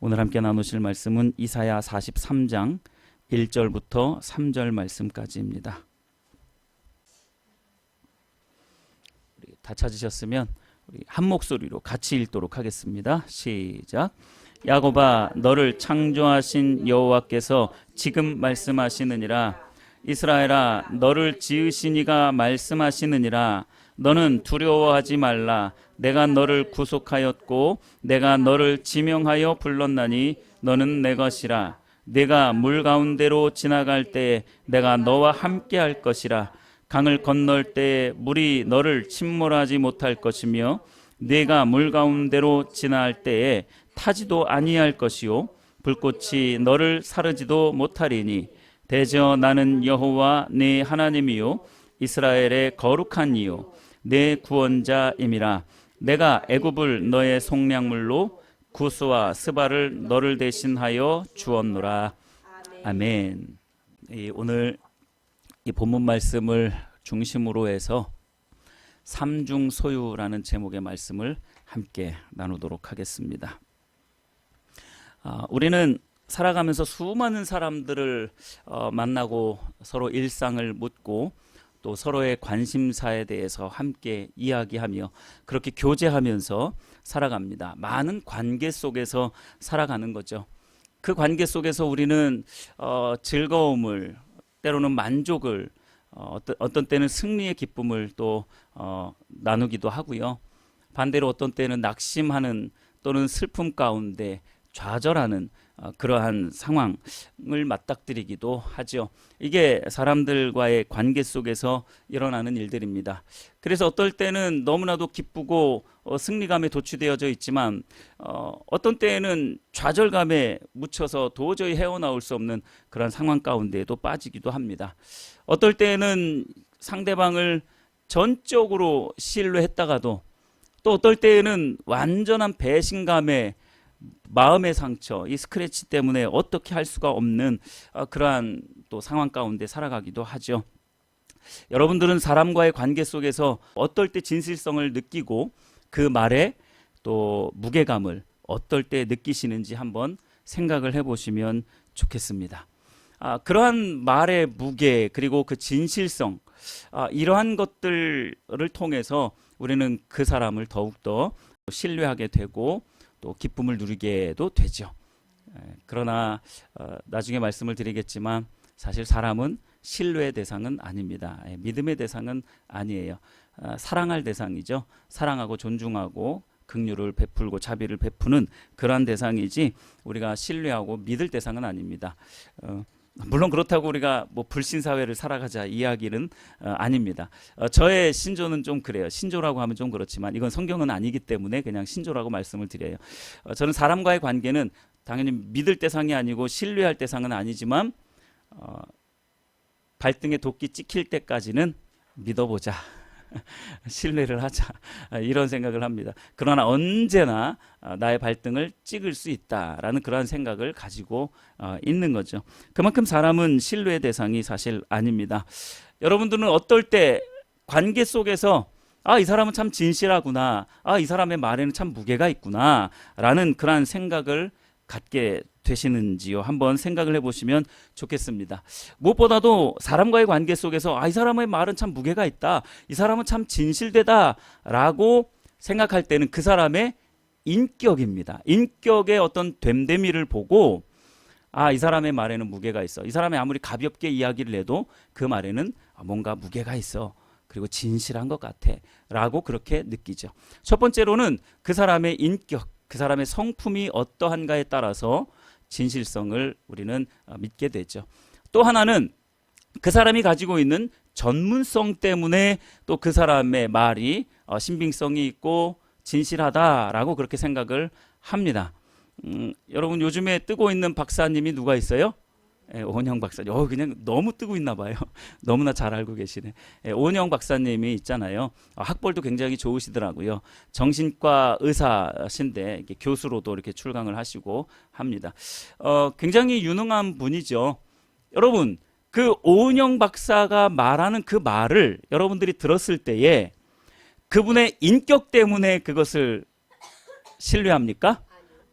오늘 함께 나누실 말씀은 이사야 43장 1절부터 3절 말씀까지입니다. 우리 다 찾으셨으면 우리 한 목소리로 같이 읽도록 하겠습니다. 시작. 야곱아, 너를 창조하신 여호와께서 지금 말씀하시느니라. 이스라엘아, 너를 지으신 이가 말씀하시느니라. 너는 두려워하지 말라. 내가 너를 구속하였고 내가 너를 지명하여 불렀나니 너는 내 것이라. 내가 물 가운데로 지나갈 때에 내가 너와 함께 할 것이라. 강을 건널 때에 물이 너를 침몰하지 못할 것이며 내가 물 가운데로 지나갈 때에 타지도 아니할 것이요 불꽃이 너를 사르지도 못하리니 대저 나는 여호와 네 하나님이요 이스라엘의 거룩한 이요 내 구원자임이라. 내가 애굽을 너의 속량물로 구스와 스바를 너를 대신하여 주었노라. 아멘. 오늘 이 본문 말씀을 중심으로 해서 삼중소유라는 제목의 말씀을 함께 나누도록 하겠습니다. 우리는 살아가면서 수많은 사람들을 만나고 서로 일상을 묻고 또 서로의 관심사에 대해서 함께 이야기하며 그렇게 교제하면서 살아갑니다. 많은 관계 속에서 살아가는 거죠. 그 관계 속에서 우리는 즐거움을, 때로는 만족을, 어떤 때는 승리의 기쁨을 또 나누기도 하고요. 반대로 어떤 때는 낙심하는 또는 슬픔 가운데 좌절하는 그러한 상황을 맞닥뜨리기도 하죠. 이게 사람들과의 관계 속에서 일어나는 일들입니다. 그래서 어떨 때는 너무나도 기쁘고 승리감에 도취되어져 있지만 어떤 때에는 좌절감에 묻혀서 도저히 헤어나올 수 없는 그런 상황 가운데에도 빠지기도 합니다. 어떨 때에는 상대방을 전적으로 신뢰했다가도 또 어떨 때에는 완전한 배신감에 마음의 상처, 이 스크래치 때문에 어떻게 할 수가 없는 그러한 또 상황 가운데 살아가기도 하죠. 여러분들은 사람과의 관계 속에서 어떨 때 진실성을 느끼고 그 말에 또 무게감을 어떨 때 느끼시는지 한번 생각을 해보시면 좋겠습니다. 그러한 말의 무게 그리고 그 진실성, 이러한 것들을 통해서 우리는 그 사람을 더욱더 신뢰하게 되고 또 기쁨을 누리게도 되죠. 그러나 나중에 말씀을 드리겠지만 사실 사람은 신뢰의 대상은 아닙니다. 믿음의 대상은 아니에요. 사랑할 대상이죠. 사랑하고 존중하고 긍휼을 베풀고 자비를 베푸는 그러한 대상이지 우리가 신뢰하고 믿을 대상은 아닙니다. 물론 그렇다고 우리가 뭐 불신사회를 살아가자 이야기는 아닙니다. 저의 신조는 좀 그래요. 신조라고 하면 좀 그렇지만 이건 성경은 아니기 때문에 그냥 신조라고 말씀을 드려요. 저는 사람과의 관계는 당연히 믿을 대상이 아니고 신뢰할 대상은 아니지만 발등에 도끼 찍힐 때까지는 믿어보자. 신뢰를 하자, 이런 생각을 합니다. 그러나 언제나 나의 발등을 찍을 수 있다라는 그러한 생각을 가지고 있는 거죠. 그만큼 사람은 신뢰의 대상이 사실 아닙니다. 여러분들은 어떨 때 관계 속에서 이 사람은 참 진실하구나, 이 사람의 말에는 참 무게가 있구나 라는 그러한 생각을 갖게 되시는지요? 한번 생각을 해보시면 좋겠습니다. 무엇보다도 사람과의 관계 속에서 이 사람의 말은 참 무게가 있다, 이 사람은 참 진실되다 라고 생각할 때는 그 사람의 인격입니다. 인격의 어떤 됨됨이를 보고 이 사람의 말에는 무게가 있어, 이 사람이 아무리 가볍게 이야기를 해도 그 말에는 뭔가 무게가 있어, 그리고 진실한 것 같아 라고 그렇게 느끼죠. 첫 번째로는 그 사람의 인격, 그 사람의 성품이 어떠한가에 따라서 진실성을 우리는 믿게 되죠. 또 하나는 그 사람이 가지고 있는 전문성 때문에 또 그 사람의 말이 신빙성이 있고 진실하다라고 그렇게 생각을 합니다. 여러분 요즘에 뜨고 있는 박사님이 누가 있어요? 오은영 박사님. 그냥 너무 뜨고 있나 봐요. 너무나 잘 알고 계시네. 오은영 박사님이 있잖아요. 학벌도 굉장히 좋으시더라고요. 정신과 의사신데 이렇게 교수로도 이렇게 출강을 하시고 합니다. 굉장히 유능한 분이죠. 여러분, 그 오은영 박사가 말하는 그 말을 여러분들이 들었을 때에 그분의 인격 때문에 그것을 신뢰합니까?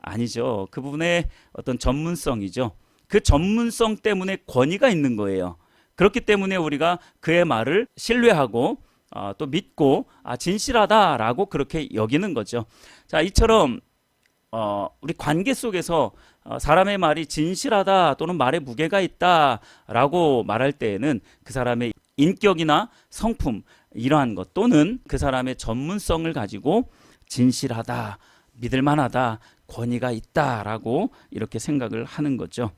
아니죠. 그분의 어떤 전문성이죠. 그 전문성 때문에 권위가 있는 거예요. 그렇기 때문에 우리가 그의 말을 신뢰하고 또 믿고 진실하다라고 그렇게 여기는 거죠. 자, 이처럼 우리 관계 속에서 사람의 말이 진실하다 또는 말에 무게가 있다라고 말할 때에는 그 사람의 인격이나 성품 이러한 것 또는 그 사람의 전문성을 가지고 진실하다, 믿을 만하다, 권위가 있다라고 이렇게 생각을 하는 거죠.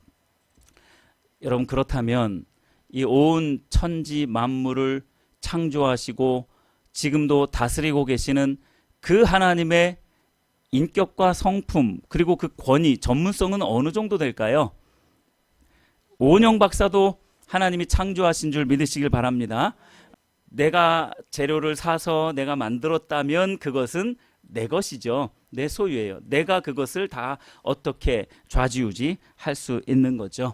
여러분, 그렇다면 이 온 천지 만물을 창조하시고 지금도 다스리고 계시는 그 하나님의 인격과 성품 그리고 그 권위, 전문성은 어느 정도 될까요? 오은영 박사도 하나님이 창조하신 줄 믿으시길 바랍니다. 내가 재료를 사서 내가 만들었다면 그것은 내 것이죠. 내 소유예요. 내가 그것을 다 어떻게 좌지우지 할 수 있는 거죠.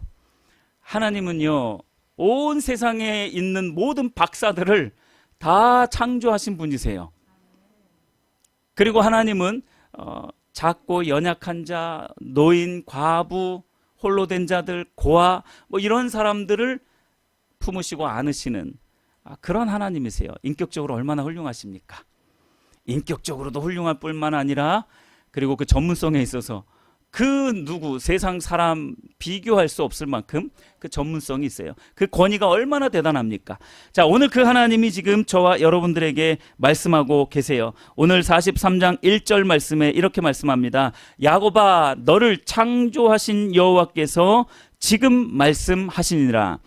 하나님은요, 온 세상에 있는 모든 박사들을 다 창조하신 분이세요. 그리고 하나님은 작고 연약한 자, 노인, 과부, 홀로 된 자들, 고아 이런 사람들을 품으시고 안으시는 그런 하나님이세요. 인격적으로 얼마나 훌륭하십니까? 인격적으로도 훌륭할 뿐만 아니라 그리고 그 전문성에 있어서 그 누구 세상 사람 비교할 수 없을 만큼 그 전문성이 있어요. 그 권위가 얼마나 대단합니까? 자, 오늘 그 하나님이 지금 저와 여러분들에게 말씀하고 계세요. 오늘 43장 1절 말씀에 이렇게 말씀합니다. 야곱아, 너를 창조하신 여호와께서 지금 말씀하시니라.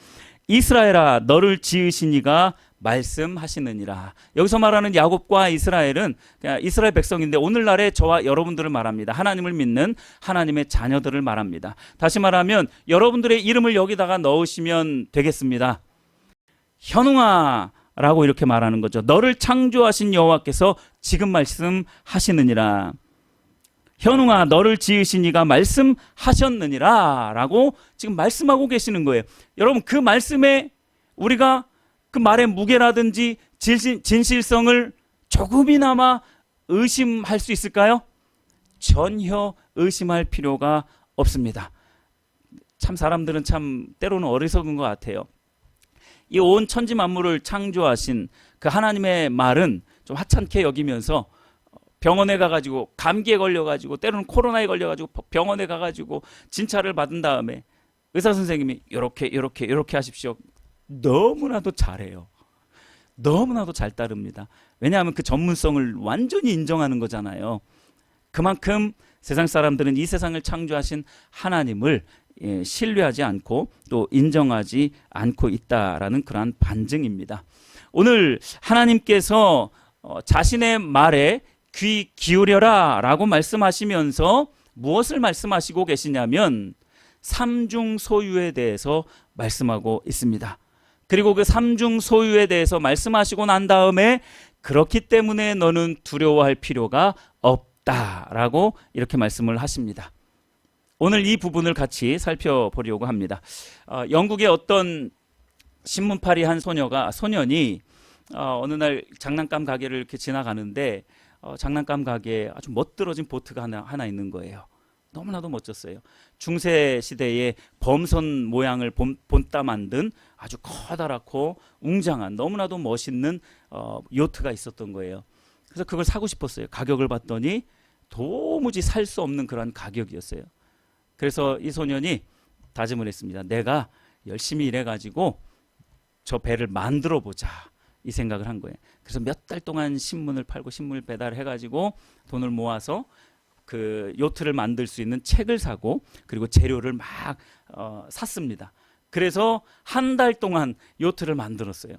이스라엘아, 너를 지으신 이가 말씀하시느니라. 여기서 말하는 야곱과 이스라엘은 그냥 이스라엘 백성인데 오늘날의 저와 여러분들을 말합니다. 하나님을 믿는 하나님의 자녀들을 말합니다. 다시 말하면 여러분들의 이름을 여기다가 넣으시면 되겠습니다. 현웅아 라고 이렇게 말하는 거죠. 너를 창조하신 여호와께서 지금 말씀하시느니라. 현웅아, 너를 지으신 이가 말씀하셨느니라 라고 지금 말씀하고 계시는 거예요. 여러분, 그 말씀에 우리가 그 말의 무게라든지 진실성을 조금이나마 의심할 수 있을까요? 전혀 의심할 필요가 없습니다. 참 사람들은 참 때로는 어리석은 것 같아요. 이 온 천지 만물을 창조하신 그 하나님의 말은 좀 하찮게 여기면서 병원에 가가지고 감기에 걸려가지고 때로는 코로나에 걸려가지고 병원에 가가지고 진찰을 받은 다음에 의사 선생님이 이렇게 하십시오. 너무나도 잘해요. 너무나도 잘 따릅니다. 왜냐하면 그 전문성을 완전히 인정하는 거잖아요. 그만큼 세상 사람들은 이 세상을 창조하신 하나님을 신뢰하지 않고 또 인정하지 않고 있다라는 그러한 반증입니다. 오늘 하나님께서 자신의 말에 귀 기울여라 라고 말씀하시면서 무엇을 말씀하시고 계시냐면 삼중 소유에 대해서 말씀하고 있습니다. 그리고 그 삼중 소유에 대해서 말씀하시고 난 다음에 그렇기 때문에 너는 두려워할 필요가 없다라고 이렇게 말씀을 하십니다. 오늘 이 부분을 같이 살펴보려고 합니다. 영국의 어떤 신문팔이 한 소년이 어느 날 장난감 가게를 이렇게 지나가는데 장난감 가게에 아주 멋들어진 보트가 하나 있는 거예요. 너무나도 멋졌어요. 중세 시대에 범선 모양을 본따 만든 아주 커다랗고 웅장한 너무나도 멋있는 요트가 있었던 거예요. 그래서 그걸 사고 싶었어요. 가격을 봤더니 도무지 살 수 없는 그런 가격이었어요. 그래서 이 소년이 다짐을 했습니다. 내가 열심히 일해가지고 저 배를 만들어 보자 이 생각을 한 거예요. 그래서 몇 달 동안 신문을 팔고 신문을 배달해가지고 돈을 모아서 그 요트를 만들 수 있는 책을 사고 그리고 재료를 막 샀습니다. 그래서 한 달 동안 요트를 만들었어요.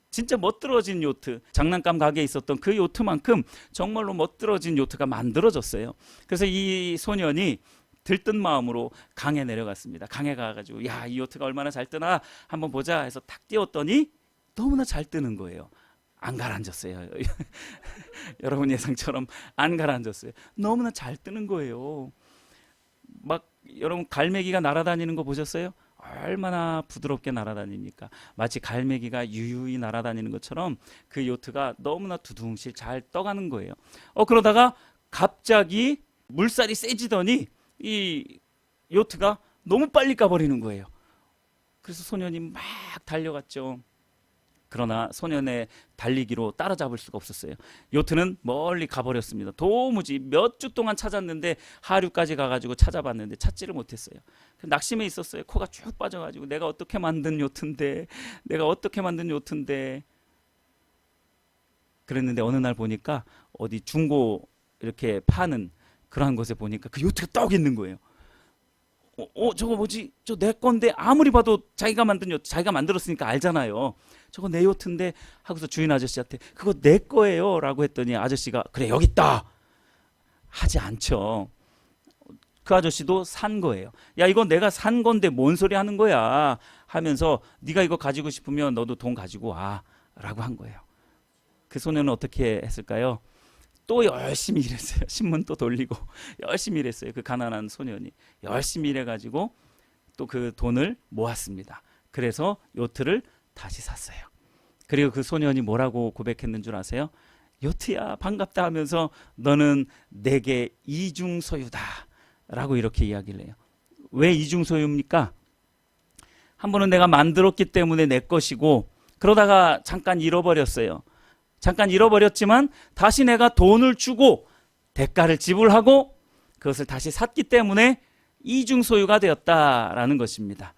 진짜 멋들어진 요트, 장난감 가게에 있었던 그 요트만큼 정말로 멋들어진 요트가 만들어졌어요. 그래서 이 소년이 들뜬 마음으로 강에 내려갔습니다. 강에 가가지고 야, 이 요트가 얼마나 잘 뜨나 한번 보자 해서 탁 띄웠더니 너무나 잘 뜨는 거예요. 안 가라앉았어요. 여러분 예상처럼 안 가라앉았어요. 너무나 잘 뜨는 거예요. 막 여러분 갈매기가 날아다니는 거 보셨어요? 얼마나 부드럽게 날아다닙니까? 마치 갈매기가 유유히 날아다니는 것처럼 그 요트가 너무나 두둥실 잘 떠가는 거예요. 그러다가 갑자기 물살이 세지더니 이 요트가 너무 빨리 가버리는 거예요. 그래서 소년이 막 달려갔죠. 그러나 소년의 달리기로 따라잡을 수가 없었어요. 요트는 멀리 가버렸습니다. 도무지 몇 주 동안 찾았는데 하류까지 가가지고 찾아봤는데 찾지를 못했어요. 낙심해 있었어요. 코가 쭉 빠져가지고 내가 어떻게 만든 요트인데, 내가 어떻게 만든 요트인데. 그랬는데 어느 날 보니까 어디 중고 이렇게 파는 그러한 곳에 보니까 그 요트가 떡 있는 거예요. 저거 뭐지? 저 내 건데. 아무리 봐도 자기가 만든 요트, 자기가 만들었으니까 알잖아요. 저거 내 요트인데 하고서 주인 아저씨한테 그거 내 거예요 라고 했더니 아저씨가 그래 여기 있다 하지 않죠. 그 아저씨도 산 거예요. 야, 이거 내가 산 건데 뭔 소리 하는 거야 하면서 네가 이거 가지고 싶으면 너도 돈 가지고 와 라고 한 거예요. 그 소년은 어떻게 했을까요? 또 열심히 일했어요. 신문 또 돌리고 열심히 일했어요. 그 가난한 소년이 열심히 일해가지고 또 그 돈을 모았습니다. 그래서 요트를 다시 샀어요. 그리고 그 소년이 뭐라고 고백했는 줄 아세요? 요트야 반갑다 하면서 너는 내게 이중 소유다 라고 이렇게 이야기를 해요. 왜 이중 소유입니까? 한 번은 내가 만들었기 때문에 내 것이고 그러다가 잠깐 잃어버렸어요. 잠깐 잃어버렸지만 다시 내가 돈을 주고 대가를 지불하고 그것을 다시 샀기 때문에 이중 소유가 되었다라는 것입니다.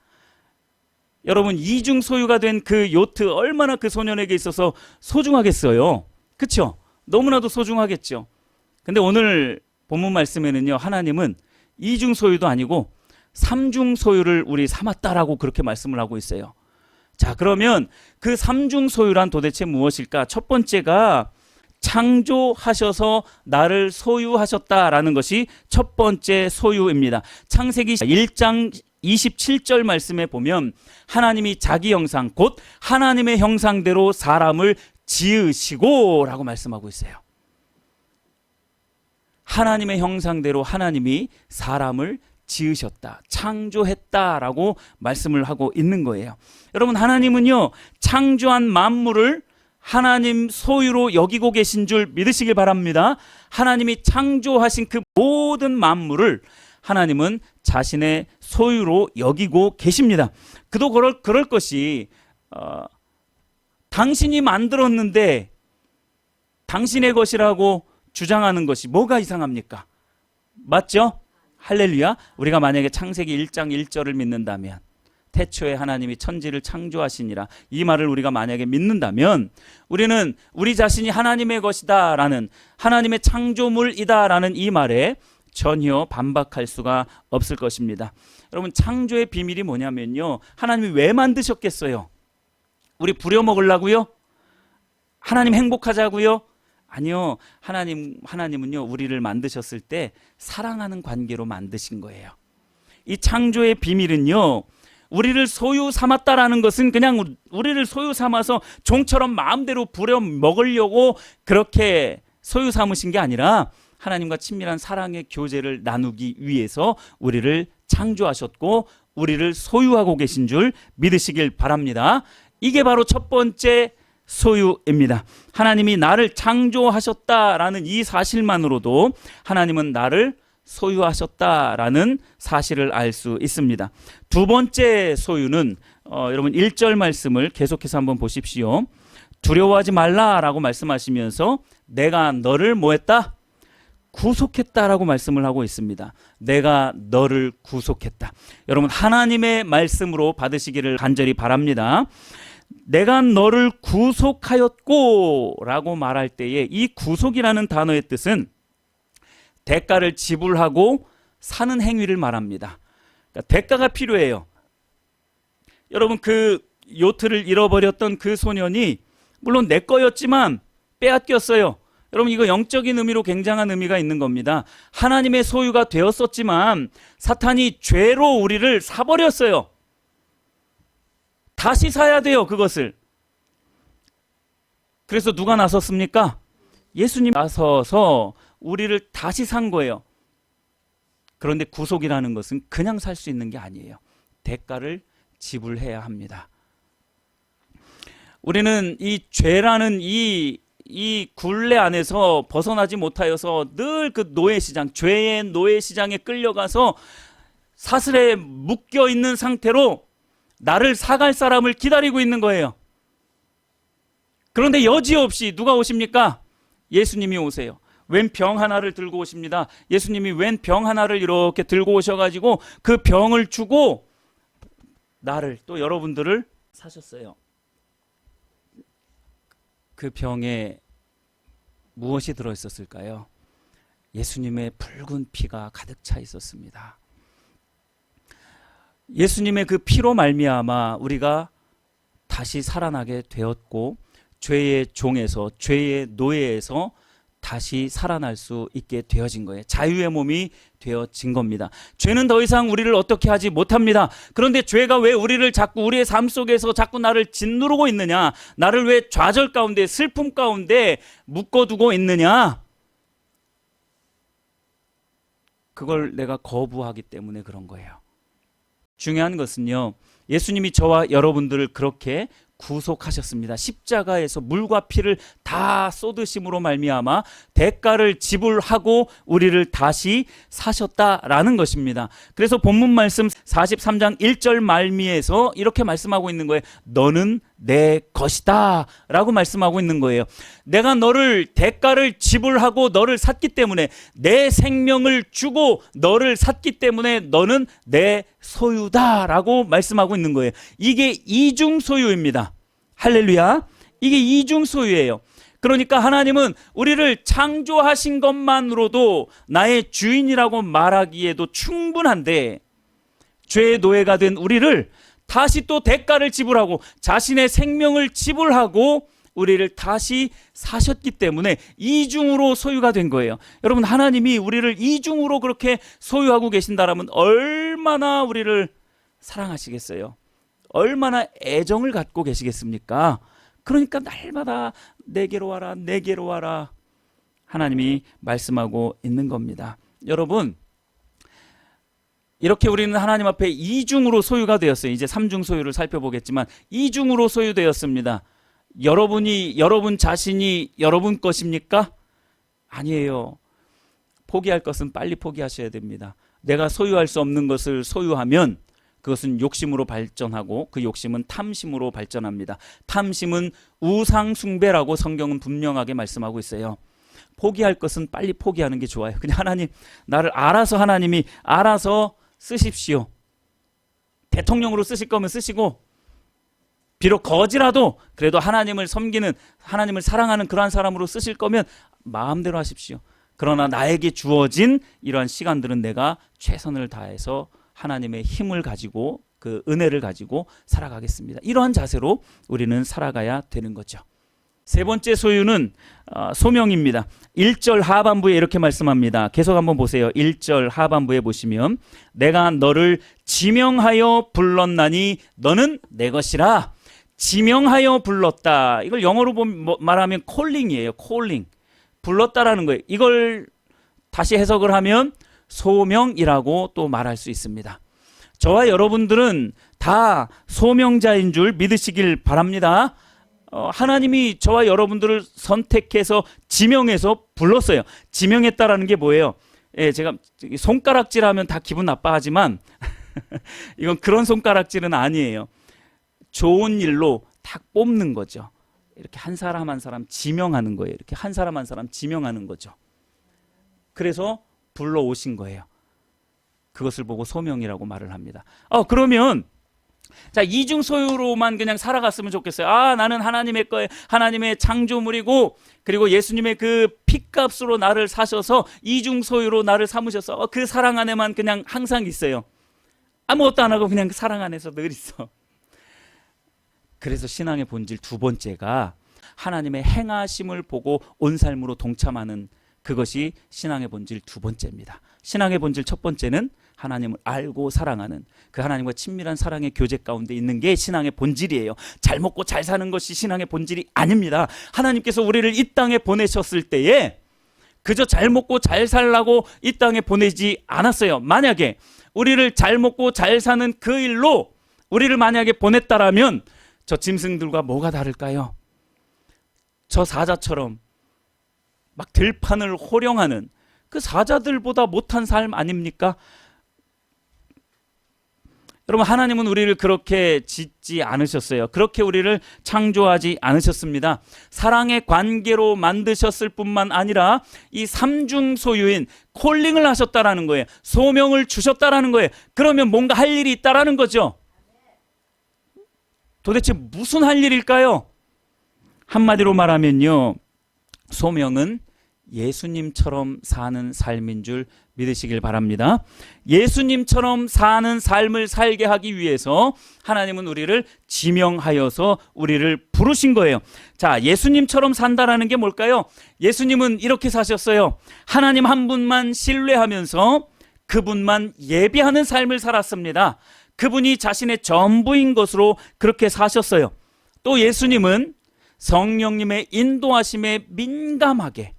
여러분, 이중 소유가 된 그 요트 얼마나 그 소년에게 있어서 소중하겠어요. 그렇죠? 너무나도 소중하겠죠. 근데 오늘 본문 말씀에는요, 하나님은 이중 소유도 아니고 삼중 소유를 우리 삼았다라고 그렇게 말씀을 하고 있어요. 자, 그러면 그 삼중 소유란 도대체 무엇일까? 첫 번째가 창조하셔서 나를 소유하셨다라는 것이 첫 번째 소유입니다. 창세기 1장 27절 말씀에 보면 하나님이 자기 형상 곧 하나님의 형상대로 사람을 지으시고 라고 말씀하고 있어요. 하나님의 형상대로 하나님이 사람을 지으셨다, 창조했다라고 말씀을 하고 있는 거예요. 여러분, 하나님은요 창조한 만물을 하나님 소유로 여기고 계신 줄 믿으시길 바랍니다. 하나님이 창조하신 그 모든 만물을 하나님은 자신의 소유로 여기고 계십니다. 그도 그럴 것이 당신이 만들었는데 당신의 것이라고 주장하는 것이 뭐가 이상합니까? 맞죠? 할렐루야. 우리가 만약에 창세기 1장 1절을 믿는다면, 태초에 하나님이 천지를 창조하시니라, 이 말을 우리가 만약에 믿는다면 우리는 우리 자신이 하나님의 것이다 라는, 하나님의 창조물이다 라는 이 말에 전혀 반박할 수가 없을 것입니다. 여러분, 창조의 비밀이 뭐냐면요, 하나님이 왜 만드셨겠어요? 우리 부려먹으려고요? 하나님 행복하자고요? 아니요. 하나님은요 우리를 만드셨을 때 사랑하는 관계로 만드신 거예요. 이 창조의 비밀은요, 우리를 소유 삼았다라는 것은 그냥 우리를 소유 삼아서 종처럼 마음대로 부려먹으려고 그렇게 소유 삼으신 게 아니라 하나님과 친밀한 사랑의 교제를 나누기 위해서 우리를 창조하셨고 우리를 소유하고 계신 줄 믿으시길 바랍니다. 이게 바로 첫 번째 소유입니다. 하나님이 나를 창조하셨다라는 이 사실만으로도 하나님은 나를 소유하셨다라는 사실을 알 수 있습니다. 두 번째 소유는 여러분 1절 말씀을 계속해서 한번 보십시오. 두려워하지 말라라고 말씀하시면서 내가 너를 뭐했다? 구속했다라고 말씀을 하고 있습니다. 내가 너를 구속했다. 여러분, 하나님의 말씀으로 받으시기를 간절히 바랍니다. 내가 너를 구속하였고 라고 말할 때에 이 구속이라는 단어의 뜻은 대가를 지불하고 사는 행위를 말합니다. 그러니까 대가가 필요해요. 여러분, 그 요트를 잃어버렸던 그 소년이 물론 내 거였지만 빼앗겼어요. 여러분, 이거 영적인 의미로 굉장한 의미가 있는 겁니다. 하나님의 소유가 되었었지만 사탄이 죄로 우리를 사버렸어요. 다시 사야 돼요, 그것을. 그래서 누가 나섰습니까? 예수님 나서서 우리를 다시 산 거예요. 그런데 구속이라는 것은 그냥 살 수 있는 게 아니에요. 대가를 지불해야 합니다. 우리는 이 죄라는 이 이 굴레 안에서 벗어나지 못하여서 늘 그 노예시장, 죄의 노예시장에 끌려가서 사슬에 묶여 있는 상태로 나를 사갈 사람을 기다리고 있는 거예요. 그런데 여지없이 누가 오십니까? 예수님이 오세요. 웬 병 하나를 들고 오십니다. 예수님이 웬 병 하나를 이렇게 들고 오셔가지고 그 병을 주고 나를, 또 여러분들을 사셨어요. 그 병에 무엇이 들어있었을까요? 예수님의 붉은 피가 가득 차 있었습니다. 예수님의 그 피로 말미암아 우리가 다시 살아나게 되었고, 죄의 종에서, 죄의 노예에서 다시 살아날 수 있게 되어진 거예요. 자유의 몸이 되어진 겁니다. 죄는 더 이상 우리를 어떻게 하지 못합니다. 그런데 죄가 왜 우리를 자꾸, 우리의 삶 속에서 자꾸 나를 짓누르고 있느냐? 나를 왜 좌절 가운데, 슬픔 가운데 묶어두고 있느냐? 그걸 내가 거부하기 때문에 그런 거예요. 중요한 것은요, 예수님이 저와 여러분들을 그렇게 구속하셨습니다. 십자가에서 물과 피를 다 쏟으심으로 말미암아 대가를 지불하고 우리를 다시 사셨다라는 것입니다. 그래서 본문 말씀 43장 1절 말미에서 이렇게 말씀하고 있는 거예요. 너는 내 것이다 라고 말씀하고 있는 거예요. 내가 너를, 대가를 지불하고 너를 샀기 때문에, 내 생명을 주고 너를 샀기 때문에 너는 내 소유다 라고 말씀하고 있는 거예요. 이게 이중 소유입니다. 할렐루야. 이게 이중 소유예요. 그러니까 하나님은 우리를 창조하신 것만으로도 나의 주인이라고 말하기에도 충분한데, 죄의 노예가 된 우리를 다시 또 대가를 지불하고 자신의 생명을 지불하고 우리를 다시 사셨기 때문에 이중으로 소유가 된 거예요. 여러분, 하나님이 우리를 이중으로 그렇게 소유하고 계신다라면 얼마나 우리를 사랑하시겠어요? 얼마나 애정을 갖고 계시겠습니까? 그러니까 날마다 내게로 와라, 내게로 와라, 하나님이 말씀하고 있는 겁니다. 여러분, 이렇게 우리는 하나님 앞에 이중으로 소유가 되었어요. 이제 삼중 소유를 살펴보겠지만 이중으로 소유되었습니다. 여러분 자신이 여러분 것입니까? 아니에요. 포기할 것은 빨리 포기하셔야 됩니다. 내가 소유할 수 없는 것을 소유하면 그것은 욕심으로 발전하고, 그 욕심은 탐심으로 발전합니다. 탐심은 우상 숭배라고 성경은 분명하게 말씀하고 있어요. 포기할 것은 빨리 포기하는 게 좋아요. 그냥 하나님, 나를 하나님이 알아서 쓰십시오. 대통령으로 쓰실 거면 쓰시고, 비록 거지라도 그래도 하나님을 섬기는, 하나님을 사랑하는 그러한 사람으로 쓰실 거면 마음대로 하십시오. 그러나 나에게 주어진 이러한 시간들은 내가 최선을 다해서 하나님의 힘을 가지고, 그 은혜를 가지고 살아가겠습니다. 이러한 자세로 우리는 살아가야 되는 거죠. 세 번째 소유는 소명입니다. 1절 하반부에 이렇게 말씀합니다. 계속 한번 보세요. 1절 하반부에 보시면, 내가 너를 지명하여 불렀나니 너는 내 것이라. 지명하여 불렀다. 이걸 영어로 말하면 calling이에요. calling. 불렀다라는 거예요. 이걸 다시 해석을 하면 소명이라고 또 말할 수 있습니다. 저와 여러분들은 다 소명자인 줄 믿으시길 바랍니다. 하나님이 저와 여러분들을 선택해서 지명해서 불렀어요. 지명했다라는 게 뭐예요? 예, 제가 손가락질하면 다 기분 나빠하지만 이건 그런 손가락질은 아니에요. 좋은 일로 딱 뽑는 거죠. 이렇게 한 사람 한 사람 지명하는 거예요. 이렇게 한 사람 한 사람 지명하는 거죠. 그래서 불러오신 거예요. 그것을 보고 소명이라고 말을 합니다. 그러면 자, 이중 소유로만 그냥 살아갔으면 좋겠어요. 나는 하나님의 거예요. 하나님의 창조물이고, 그리고 예수님의 그 핏값으로 나를 사셔서 이중 소유로 나를 삼으셔서 그 사랑 안에만 그냥 항상 있어요. 아무것도 안 하고 그냥 그 사랑 안에서 늘 있어. 그래서 신앙의 본질 두 번째가 하나님의 행하심을 보고 온 삶으로 동참하는, 그것이 신앙의 본질 두 번째입니다. 신앙의 본질 첫 번째는 하나님을 알고 사랑하는, 그 하나님과 친밀한 사랑의 교제 가운데 있는 게 신앙의 본질이에요. 잘 먹고 잘 사는 것이 신앙의 본질이 아닙니다. 하나님께서 우리를 이 땅에 보내셨을 때에 그저 잘 먹고 잘 살라고 이 땅에 보내지 않았어요. 만약에 우리를 잘 먹고 잘 사는 그 일로 우리를 만약에 보냈다라면 저 짐승들과 뭐가 다를까요? 저 사자처럼 막 들판을 호령하는 그 사자들보다 못한 삶 아닙니까? 여러분, 하나님은 우리를 그렇게 짓지 않으셨어요. 그렇게 우리를 창조하지 않으셨습니다. 사랑의 관계로 만드셨을 뿐만 아니라 이 삼중 소유인 콜링을 하셨다라는 거예요. 소명을 주셨다라는 거예요. 그러면 뭔가 할 일이 있다라는 거죠. 도대체 무슨 할 일일까요? 한마디로 말하면요, 소명은 예수님처럼 사는 삶인 줄 믿으시길 바랍니다. 예수님처럼 사는 삶을 살게 하기 위해서 하나님은 우리를 지명하여서 우리를 부르신 거예요. 자, 예수님처럼 산다라는 게 뭘까요? 예수님은 이렇게 사셨어요. 하나님 한 분만 신뢰하면서 그분만 예비하는 삶을 살았습니다. 그분이 자신의 전부인 것으로 그렇게 사셨어요. 또 예수님은 성령님의 인도하심에 민감하게,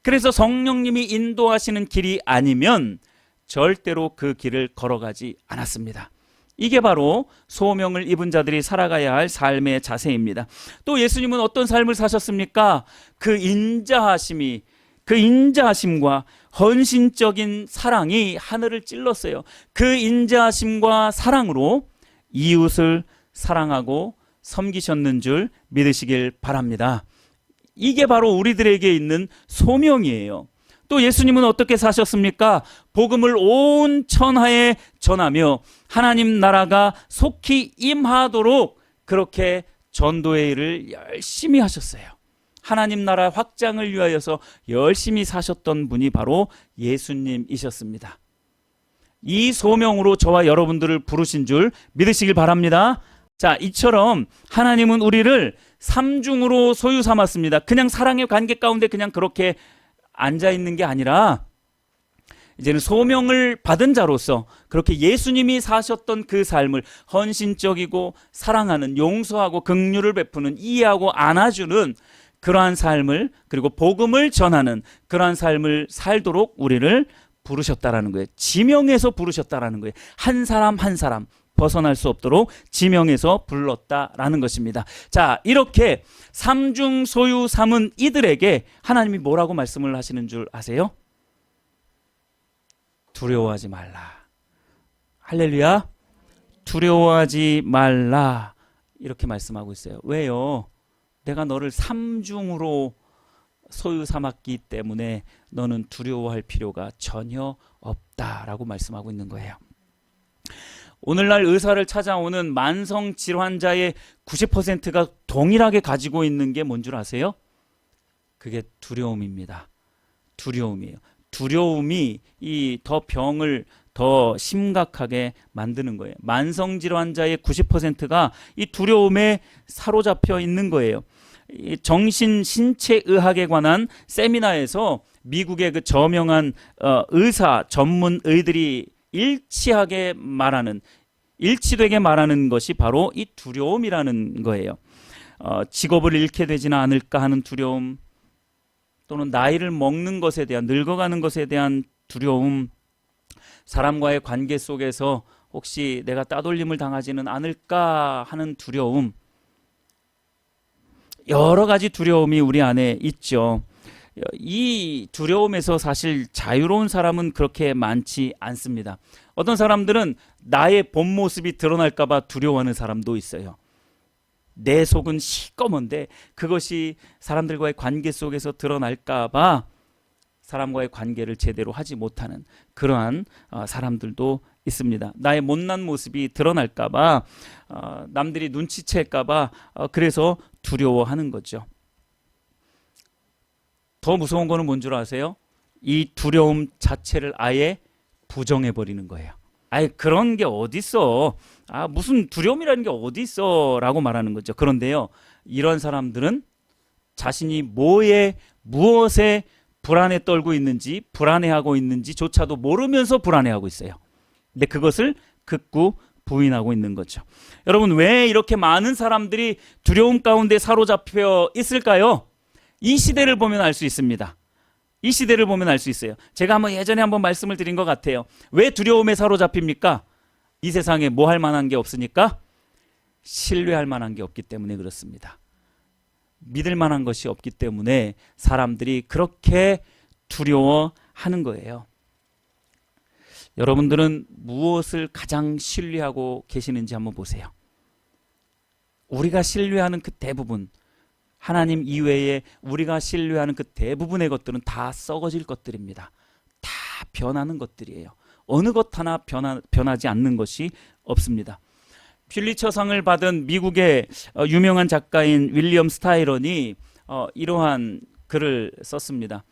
그래서 성령님이 인도하시는 길이 아니면 절대로 그 길을 걸어가지 않았습니다. 이게 바로 소명을 입은 자들이 살아가야 할 삶의 자세입니다. 또 예수님은 어떤 삶을 사셨습니까? 그 인자하심과 헌신적인 사랑이 하늘을 찔렀어요. 그 인자하심과 사랑으로 이웃을 사랑하고 섬기셨는 줄 믿으시길 바랍니다. 이게 바로 우리들에게 있는 소명이에요. 또 예수님은 어떻게 사셨습니까? 복음을 온 천하에 전하며 하나님 나라가 속히 임하도록 그렇게 전도의 일을 열심히 하셨어요. 하나님 나라 확장을 위하여서 열심히 사셨던 분이 바로 예수님이셨습니다. 이 소명으로 저와 여러분들을 부르신 줄 믿으시길 바랍니다. 자, 이처럼 하나님은 우리를 삼중으로 소유 삼았습니다. 그냥 사랑의 관계 가운데 그냥 그렇게 앉아있는 게 아니라 이제는 소명을 받은 자로서 그렇게 예수님이 사셨던 그 삶을 헌신적이고 사랑하는, 용서하고 긍휼을 베푸는, 이해하고 안아주는 그러한 삶을, 그리고 복음을 전하는 그러한 삶을 살도록 우리를 부르셨다라는 거예요. 지명해서 부르셨다라는 거예요. 한 사람 한 사람 벗어날 수 없도록 지명해서 불렀다라는 것입니다. 자, 이렇게 삼중 소유 삼은 이들에게 하나님이 뭐라고 말씀을 하시는 줄 아세요? 두려워하지 말라. 할렐루야. 두려워하지 말라. 이렇게 말씀하고 있어요. 왜요? 내가 너를 삼중으로 소유 삼았기 때문에 너는 두려워할 필요가 전혀 없다라고 말씀하고 있는 거예요. 오늘날 의사를 찾아오는 만성 질환자의 90%가 동일하게 가지고 있는 게 뭔 줄 아세요? 그게 두려움입니다. 두려움이에요. 두려움이 이 더 병을 더 심각하게 만드는 거예요. 만성 질환자의 90%가 이 두려움에 사로잡혀 있는 거예요. 이 정신 신체 의학에 관한 세미나에서 미국의 그 저명한 의사 전문의들이 일치되게 말하는 것이 바로 이 두려움이라는 거예요. 직업을 잃게 되지는 않을까 하는 두려움, 또는 나이를 먹는 것에 대한, 늙어가는 것에 대한 두려움, 사람과의 관계 속에서 혹시 내가 따돌림을 당하지는 않을까 하는 두려움, 여러 가지 두려움이 우리 안에 있죠. 이 두려움에서 사실 자유로운 사람은 그렇게 많지 않습니다. 어떤 사람들은 나의 본 모습이 드러날까 봐 두려워하는 사람도 있어요. 내 속은 시꺼먼데 그것이 사람들과의 관계 속에서 드러날까 봐 사람과의 관계를 제대로 하지 못하는 그러한 사람들도 있습니다. 나의 못난 모습이 드러날까 봐, 남들이 눈치챌까 봐 그래서 두려워하는 거죠. 더 무서운 거는 뭔 줄 아세요? 이 두려움 자체를 아예 부정해버리는 거예요. 아예 그런 게 어딨어. 무슨 두려움이라는 게 어딨어 라고 말하는 거죠. 그런데요, 이런 사람들은 자신이 무엇에 불안에 떨고 있는지, 불안해하고 있는지조차도 모르면서 불안해하고 있어요. 근데 그것을 극구 부인하고 있는 거죠. 여러분, 왜 이렇게 많은 사람들이 두려움 가운데 사로잡혀 있을까요? 이 시대를 보면 알 수 있습니다. 이 시대를 보면 알 수 있어요. 제가 예전에 한번 말씀을 드린 것 같아요. 왜 두려움에 사로잡힙니까? 이 세상에 뭐 할 만한 게 없으니까? 신뢰할 만한 게 없기 때문에 그렇습니다. 믿을 만한 것이 없기 때문에 사람들이 그렇게 두려워하는 거예요. 여러분들은 무엇을 가장 신뢰하고 계시는지 한번 보세요. 우리가 신뢰하는 그 대부분, 하나님 이외에 우리가 신뢰하는 그 대부분의 것들은 다 썩어질 것들입니다. 다 변하는 것들이에요. 어느 것 하나 변하지 않는 것이 없습니다. 퓰리처상을 받은 미국의 유명한 작가인 윌리엄 스타이런이 이러한 글을 썼습니다.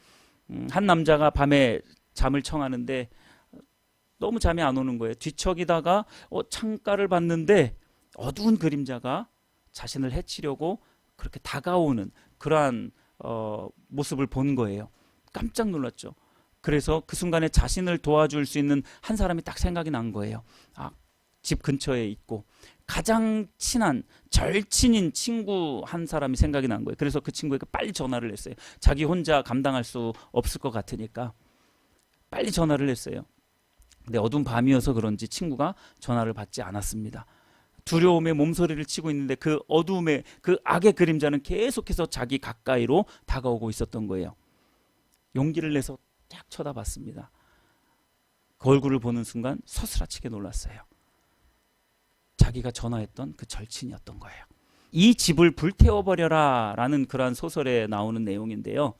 한 남자가 밤에 잠을 청하는데 너무 잠이 안 오는 거예요. 뒤척이다가 창가를 봤는데 어두운 그림자가 자신을 해치려고 그렇게 다가오는 그러한 모습을 본 거예요. 깜짝 놀랐죠. 그래서 그 순간에 자신을 도와줄 수 있는 한 사람이 딱 생각이 난 거예요. 집 근처에 있고 가장 친한 절친인 친구 한 사람이 생각이 난 거예요. 그래서 그 친구에게 빨리 전화를 했어요. 자기 혼자 감당할 수 없을 것 같으니까 빨리 전화를 했어요. 근데 어두운 밤이어서 그런지 친구가 전화를 받지 않았습니다. 두려움에 몸서리를 치고 있는데 그 어두움의 그 악의 그림자는 계속해서 자기 가까이로 다가오고 있었던 거예요. 용기를 내서 딱 쳐다봤습니다. 그 얼굴을 보는 순간 서스라치게 놀랐어요. 자기가 전화했던 그 절친이었던 거예요. 이 집을 불태워버려라 라는 그러한 소설에 나오는 내용인데요.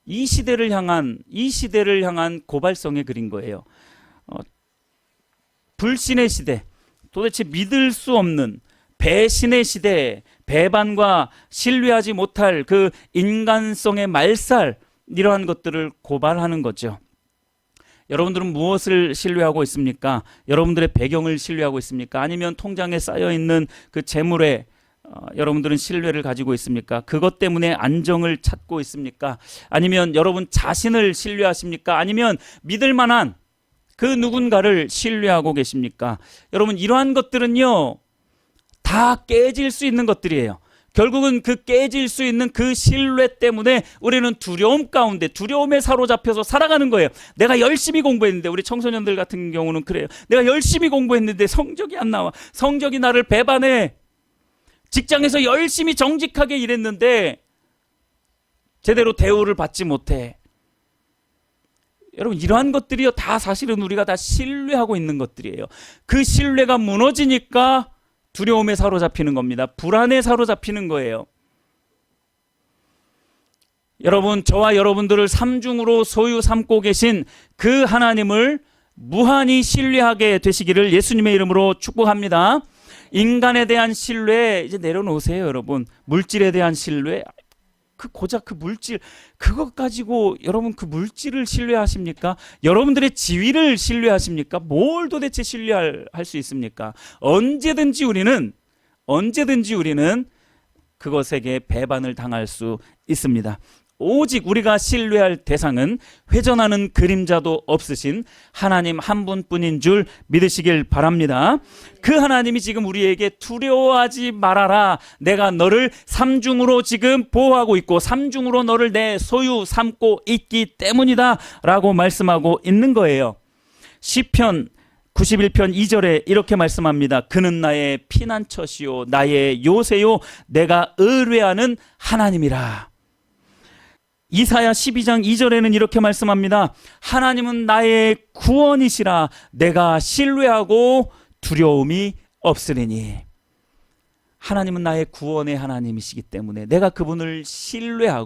이 시대를 향한 고발성에 그린 거예요. 불신의 시대, 도대체 믿을 수 없는 배신의 시대, 배반과 신뢰하지 못할 그 인간성의 말살, 이러한 것들을 고발하는 거죠. 여러분들은 무엇을 신뢰하고 있습니까? 여러분들의 배경을 신뢰하고 있습니까? 아니면 통장에 쌓여있는 그 재물에 여러분들은 신뢰를 가지고 있습니까? 그것 때문에 안정을 찾고 있습니까? 아니면 여러분 자신을 신뢰하십니까? 아니면 믿을 만한 그 누군가를 신뢰하고 계십니까? 여러분 이러한 것들은요 다 깨질 수 있는 것들이에요. 결국은 그 깨질 수 있는 그 신뢰 때문에 우리는 두려움 가운데 두려움에 사로잡혀서 살아가는 거예요. 내가 열심히 공부했는데, 우리 청소년들 같은 경우는 그래요. 내가 열심히 공부했는데 성적이 안 나와. 성적이 나를 배반해. 직장에서 열심히 정직하게 일했는데 제대로 대우를 받지 못해. 여러분 이러한 것들이요 다 사실은 우리가 다 신뢰하고 있는 것들이에요. 그 신뢰가 무너지니까 두려움에 사로잡히는 겁니다. 불안에 사로잡히는 거예요. 여러분 저와 여러분들을 삼중으로 소유 삼고 계신 그 하나님을 무한히 신뢰하게 되시기를 예수님의 이름으로 축복합니다. 인간에 대한 신뢰 이제 내려놓으세요. 여러분 물질에 대한 신뢰, 고작 그 물질, 그것 가지고 여러분 그 물질을 신뢰하십니까? 여러분들의 지위를 신뢰하십니까? 뭘 도대체 신뢰할 수 있습니까? 언제든지 우리는 그것에게 배반을 당할 수 있습니다. 오직 우리가 신뢰할 대상은 회전하는 그림자도 없으신 하나님 한 분뿐인 줄 믿으시길 바랍니다. 그 하나님이 지금 우리에게 두려워하지 말아라, 내가 너를 삼중으로 지금 보호하고 있고 삼중으로 너를 내 소유 삼고 있기 때문이다 라고 말씀하고 있는 거예요. 시편 91편 2절에 이렇게 말씀합니다. 그는 나의 피난처시요 나의 요새요 내가 의뢰하는 하나님이라. 이사야 12장 2절에는 이렇게 말씀합니다. 하나님은 나의 구원이시라. 내가 신뢰하고 두려움이 없으리니. 하나님은 나의 구원의 하나님이시기 때문에 내가 그분을 신뢰하기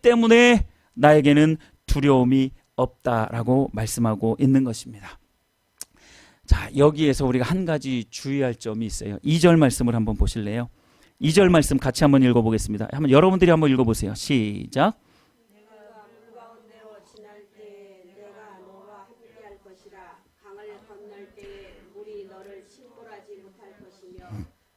때문에 나에게는 두려움이 없다라고 말씀하고 있는 것입니다. 자, 여기에서 우리가 한 가지 주의할 점이 있어요. 2절 말씀을 한번 보실래요? 2절 말씀 같이 한번 읽어보겠습니다. 여러분들이 한번 읽어보세요. 시작. 내가 물 가운데로 지날 때에 내가 너와 함께할 것이라. 강을 건널 때에 물이 너를 침몰하지 못할 것이며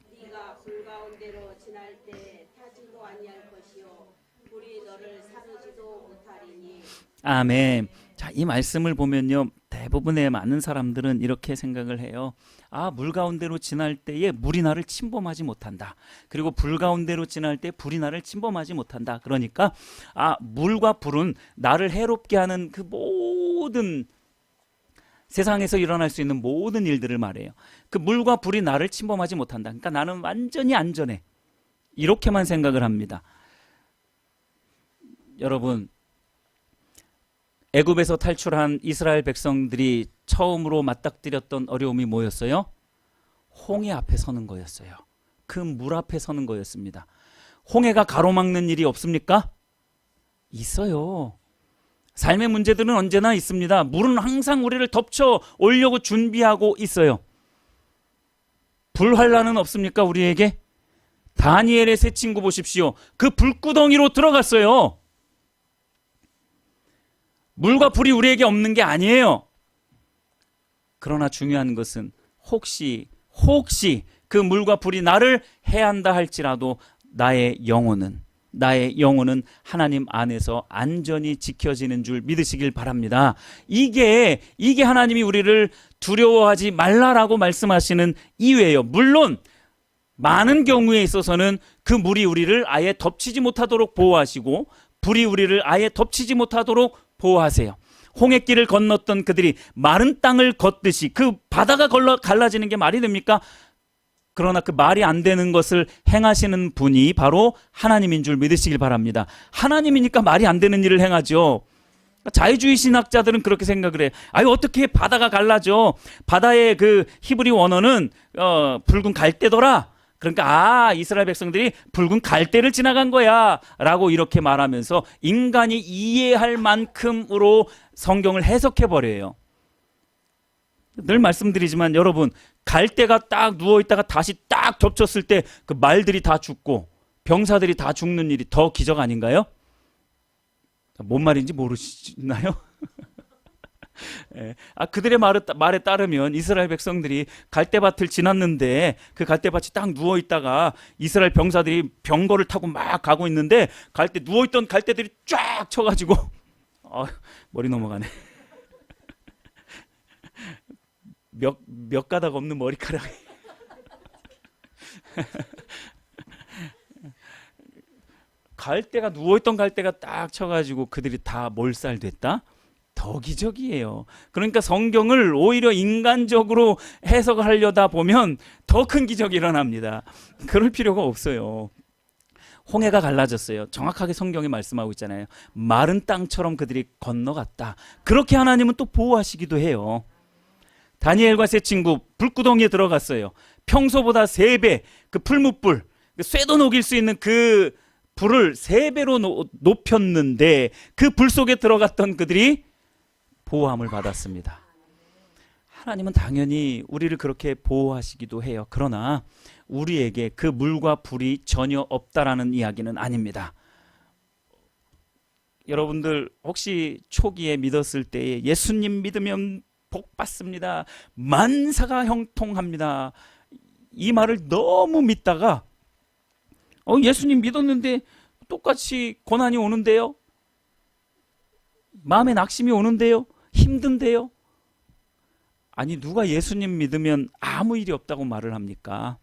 네가 불 가운데로 지날 때에 타지도 아니할 것이요 불이 너를 사르지도 못하리니. 아멘. 자, 이 말씀을 보면요 대부분의 많은 사람들은 이렇게 생각을 해요. 물 가운데로 지날 때에 물이 나를 침범하지 못한다. 그리고 불 가운데로 지날 때 불이 나를 침범하지 못한다. 그러니까 물과 불은 나를 해롭게 하는 그 모든 세상에서 일어날 수 있는 모든 일들을 말해요. 그 물과 불이 나를 침범하지 못한다. 그러니까 나는 완전히 안전해. 이렇게만 생각을 합니다. 여러분, 애굽에서 탈출한 이스라엘 백성들이 처음으로 맞닥뜨렸던 어려움이 뭐였어요? 홍해 앞에 서는 거였어요. 그 물 앞에 서는 거였습니다. 홍해가 가로막는 일이 없습니까? 있어요. 삶의 문제들은 언제나 있습니다. 물은 항상 우리를 덮쳐 오려고 준비하고 있어요. 불환란은 없습니까? 우리에게? 다니엘의 세 친구 보십시오. 그 불구덩이로 들어갔어요. 물과 불이 우리에게 없는 게 아니에요. 그러나 중요한 것은 혹시 그 물과 불이 나를 해한다 할지라도 나의 영혼은 하나님 안에서 안전히 지켜지는 줄 믿으시길 바랍니다. 이게 하나님이 우리를 두려워하지 말라라고 말씀하시는 이유예요. 물론 많은 경우에 있어서는 그 물이 우리를 아예 덮치지 못하도록 보호하시고 불이 우리를 아예 덮치지 못하도록 보호하세요. 홍해길을 건넜던 그들이 마른 땅을 걷듯이 그 바다가 갈라지는 게 말이 됩니까? 그러나 그 말이 안 되는 것을 행하시는 분이 바로 하나님인 줄 믿으시길 바랍니다. 하나님이니까 말이 안 되는 일을 행하죠. 자유주의 신학자들은 그렇게 생각을 해요. 아유, 어떻게 바다가 갈라져? 바다의 그 히브리 원어는 붉은 갈대더라. 그러니까 이스라엘 백성들이 붉은 갈대를 지나간 거야 라고 이렇게 말하면서 인간이 이해할 만큼으로 성경을 해석해 버려요. 늘 말씀드리지만 여러분, 갈대가 딱 누워있다가 다시 딱 겹쳤을 때 그 말들이 다 죽고 병사들이 다 죽는 일이 더 기적 아닌가요? 뭔 말인지 모르시나요? 예. 그들의 말에 따르면 이스라엘 백성들이 갈대밭을 지났는데 그 갈대밭이 딱 누워있다가 이스라엘 병사들이 병거를 타고 막 가고 있는데 누워있던 갈대들이 쫙 쳐가지고 머리 넘어가네. 몇 가닥 없는 머리카락이 누워있던 갈대가 딱 쳐가지고 그들이 다 몰살됐다? 더 기적이에요. 그러니까 성경을 오히려 인간적으로 해석을 하려다 보면 더 큰 기적이 일어납니다. 그럴 필요가 없어요. 홍해가 갈라졌어요. 정확하게 성경이 말씀하고 있잖아요. 마른 땅처럼 그들이 건너갔다. 그렇게 하나님은 또 보호하시기도 해요. 다니엘과 세 친구 불구덩이에 들어갔어요. 평소보다 3배 그 풀무불, 쇠도 녹일 수 있는 그 불을 3배로 높였는데 그 불 속에 들어갔던 그들이 보호함을 받았습니다. 하나님은 당연히 우리를 그렇게 보호하시기도 해요. 그러나 우리에게 그 물과 불이 전혀 없다라는 이야기는 아닙니다. 여러분들 혹시 초기에 믿었을 때에 예수님 믿으면 복 받습니다, 만사가 형통합니다, 이 말을 너무 믿다가 예수님 믿었는데 똑같이 고난이 오는데요, 마음에 낙심이 오는데요, 힘든데요. 아니, 누가 예수님 믿으면 아무 일이 없다고 말을 합니까?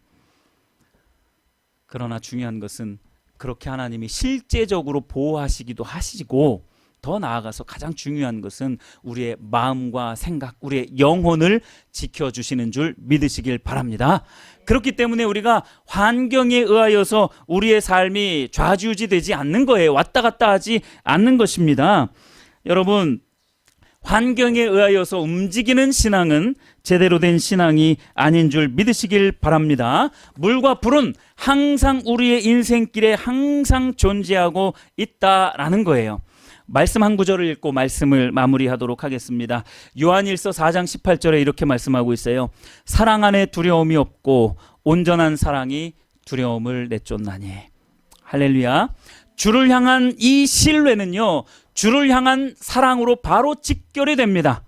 그러나 중요한 것은 그렇게 하나님이 실제적으로 보호하시기도 하시고, 더 나아가서 가장 중요한 것은 우리의 마음과 생각, 우리의 영혼을 지켜주시는 줄 믿으시길 바랍니다. 그렇기 때문에 우리가 환경에 의하여서 우리의 삶이 좌지우지되지 않는 거예요. 왔다 갔다 하지 않는 것입니다. 여러분, 환경에 의하여서 움직이는 신앙은 제대로 된 신앙이 아닌 줄 믿으시길 바랍니다. 물과 불은 항상 우리의 인생길에 항상 존재하고 있다라는 거예요. 말씀 한 구절을 읽고 말씀을 마무리하도록 하겠습니다. 요한일서 4장 18절에 이렇게 말씀하고 있어요. 사랑 안에 두려움이 없고 온전한 사랑이 두려움을 내쫓나니. 할렐루야. 주를 향한 이 신뢰는요, 주를 향한 사랑으로 바로 직결이 됩니다.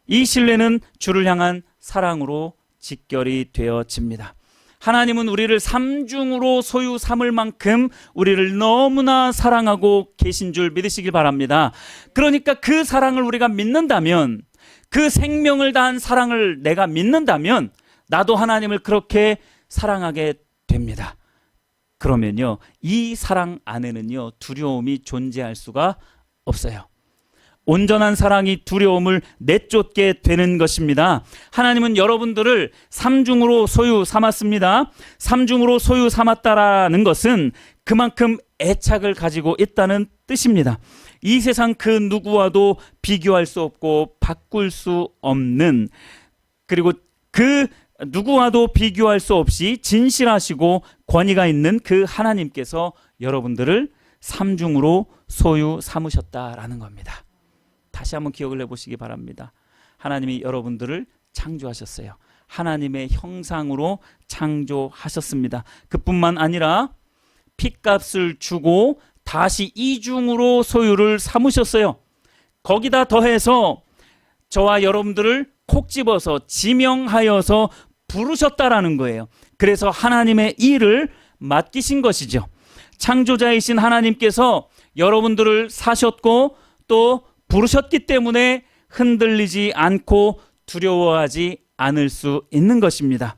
이 신뢰는 주를 향한 사랑으로 직결이 되어집니다. 하나님은 우리를 삼중으로 소유 삼을 만큼 우리를 너무나 사랑하고 계신 줄 믿으시길 바랍니다. 그러니까 그 사랑을 우리가 믿는다면, 그 생명을 다한 사랑을 내가 믿는다면 나도 하나님을 그렇게 사랑하게 됩니다. 그러면요, 이 사랑 안에는요 두려움이 존재할 수가 없어요. 온전한 사랑이 두려움을 내쫓게 되는 것입니다. 하나님은 여러분들을 삼중으로 소유 삼았습니다. 삼중으로 소유 삼았다라는 것은 그만큼 애착을 가지고 있다는 뜻입니다. 이 세상 그 누구와도 비교할 수 없고 바꿀 수 없는, 그리고 그 누구와도 비교할 수 없이 진실하시고 권위가 있는 그 하나님께서 여러분들을 삼중으로 소유 삼으셨다라는 겁니다. 다시 한번 기억을 해보시기 바랍니다. 하나님이 여러분들을 창조하셨어요. 하나님의 형상으로 창조하셨습니다. 그뿐만 아니라 핏값을 주고 다시 이중으로 소유를 삼으셨어요. 거기다 더해서 저와 여러분들을 콕 집어서 지명하여서 부르셨다라는 거예요. 그래서 하나님의 일을 맡기신 것이죠. 창조자이신 하나님께서 여러분들을 사셨고 또 부르셨기 때문에 흔들리지 않고 두려워하지 않을 수 있는 것입니다.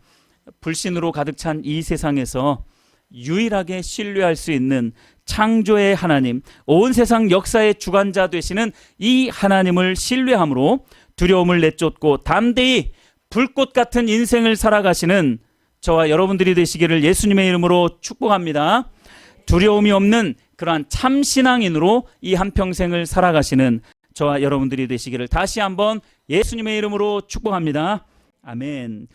불신으로 가득 찬 이 세상에서 유일하게 신뢰할 수 있는 창조의 하나님, 온 세상 역사의 주관자 되시는 이 하나님을 신뢰함으로 두려움을 내쫓고 담대히 불꽃 같은 인생을 살아가시는 저와 여러분들이 되시기를 예수님의 이름으로 축복합니다. 두려움이 없는 그러한 참신앙인으로 이 한평생을 살아가시는 저와 여러분들이 되시기를 다시 한번 예수님의 이름으로 축복합니다. 아멘.